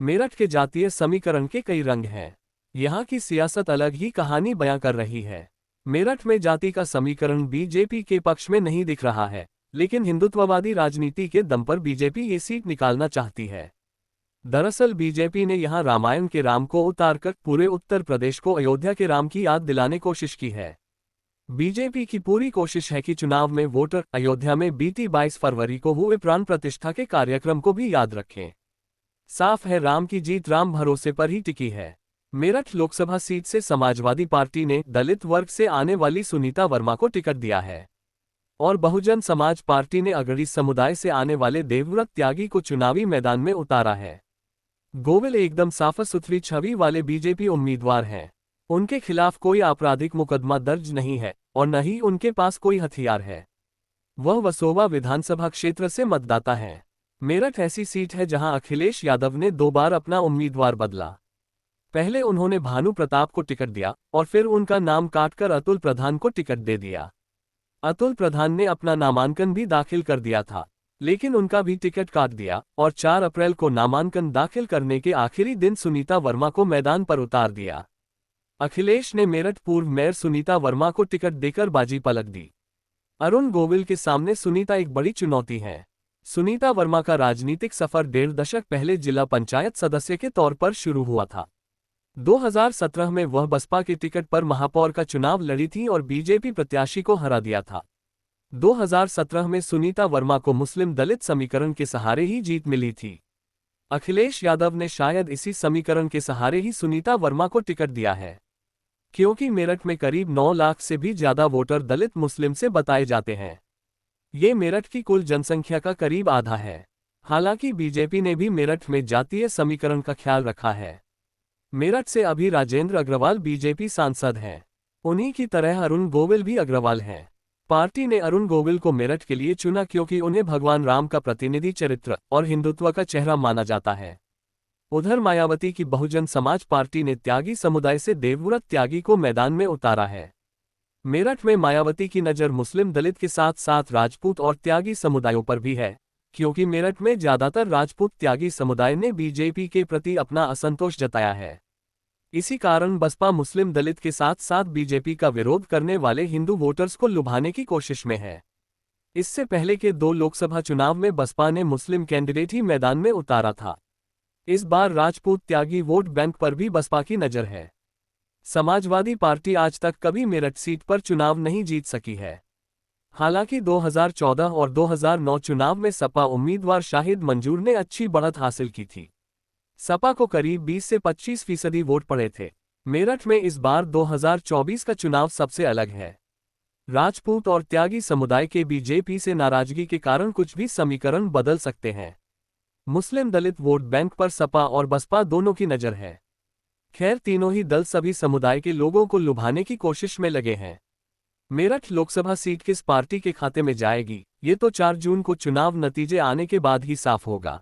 मेरठ के जातीय समीकरण के कई रंग हैं। यहाँ की सियासत अलग ही कहानी बयां कर रही है। मेरठ में जाति का समीकरण बीजेपी के पक्ष में नहीं दिख रहा है, लेकिन हिंदुत्ववादी राजनीति के दम पर बीजेपी ये सीट निकालना चाहती है। दरअसल बीजेपी ने यहां रामायण के राम को उतारकर पूरे उत्तर प्रदेश को अयोध्या के राम की याद दिलाने की कोशिश की है। बीजेपी की पूरी कोशिश है कि चुनाव में वोटर अयोध्या में बीती 22 फरवरी को हुए प्राण प्रतिष्ठा के कार्यक्रम को भी याद रखें। साफ है, राम की जीत राम भरोसे पर ही टिकी है। मेरठ लोकसभा सीट से समाजवादी पार्टी ने दलित वर्ग से आने वाली सुनीता वर्मा को टिकट दिया है और बहुजन समाज पार्टी ने अगड़ी समुदाय से आने वाले देवव्रत त्यागी को चुनावी मैदान में उतारा है। गोविल एकदम साफ सुथरी छवि वाले बीजेपी उम्मीदवार हैं। उनके खिलाफ कोई आपराधिक मुकदमा दर्ज नहीं है और न ही उनके पास कोई हथियार है। वह वसोवा विधानसभा क्षेत्र से मतदाता हैं। मेरठ ऐसी सीट है जहां अखिलेश यादव ने 2 बार अपना उम्मीदवार बदला। पहले उन्होंने भानु प्रताप को टिकट दिया और फिर उनका नाम काटकर अतुल प्रधान को टिकट दे दिया। अतुल प्रधान ने अपना नामांकन भी दाखिल कर दिया था, लेकिन उनका भी टिकट काट दिया और 4 अप्रैल को नामांकन दाखिल करने के आखिरी दिन सुनीता वर्मा को मैदान पर उतार दिया। अखिलेश ने मेरठ पूर्व मेयर सुनीता वर्मा को टिकट देकर बाजी पलट दी। अरुण गोविल के सामने सुनीता एक बड़ी चुनौती है। सुनीता वर्मा का राजनीतिक सफर 1.5 दशक पहले जिला पंचायत सदस्य के तौर पर शुरू हुआ था। 2017 में वह बसपा के टिकट पर महापौर का चुनाव लड़ी थी और बीजेपी प्रत्याशी को हरा दिया था। 2017 में सुनीता वर्मा को मुस्लिम दलित समीकरण के सहारे ही जीत मिली थी। अखिलेश यादव ने शायद इसी समीकरण के सहारे ही सुनीता वर्मा को टिकट दिया है, क्योंकि मेरठ में करीब 9 लाख से भी ज्यादा वोटर दलित मुस्लिम से बताए जाते हैं। ये मेरठ की कुल जनसंख्या का करीब आधा है। हालांकि बीजेपी ने भी मेरठ में जातीय समीकरण का ख्याल रखा है। मेरठ से अभी राजेंद्र अग्रवाल बीजेपी सांसद हैं। उन्हीं की तरह अरुण गोविल भी अग्रवाल हैं। पार्टी ने अरुण गोविल को मेरठ के लिए चुना क्योंकि उन्हें भगवान राम का प्रतिनिधि चरित्र और हिंदुत्व का चेहरा माना जाता है। उधर मायावती की बहुजन समाज पार्टी ने त्यागी समुदाय से देवव्रत त्यागी को मैदान में उतारा है। मेरठ में मायावती की नज़र मुस्लिम दलित के साथ साथ राजपूत और त्यागी समुदायों पर भी है, क्योंकि मेरठ में ज्यादातर राजपूत त्यागी समुदाय ने बीजेपी के प्रति अपना असंतोष जताया है। इसी कारण बसपा मुस्लिम दलित के साथ साथ बीजेपी का विरोध करने वाले हिंदू वोटर्स को लुभाने की कोशिश में है। इससे पहले के 2 लोकसभा चुनाव में बसपा ने मुस्लिम कैंडिडेट ही मैदान में उतारा था। इस बार राजपूत त्यागी वोट बैंक पर भी बसपा की नज़र है। समाजवादी पार्टी आज तक कभी मेरठ सीट पर चुनाव नहीं जीत सकी है। हालांकि 2014 और 2009 चुनाव में सपा उम्मीदवार शाहिद मंजूर ने अच्छी बढ़त हासिल की थी। सपा को करीब 20 से 25% वोट पड़े थे। मेरठ में इस बार 2024 का चुनाव सबसे अलग है। राजपूत और त्यागी समुदाय के बीजेपी से नाराजगी के कारण कुछ भी समीकरण बदल सकते हैं। मुस्लिम दलित वोट बैंक पर सपा और बसपा दोनों की नज़र है। खैर, तीनों ही दल सभी समुदाय के लोगों को लुभाने की कोशिश में लगे हैं। मेरठ लोकसभा सीट किस पार्टी के खाते में जाएगी, ये तो 4 जून को चुनाव नतीजे आने के बाद ही साफ होगा।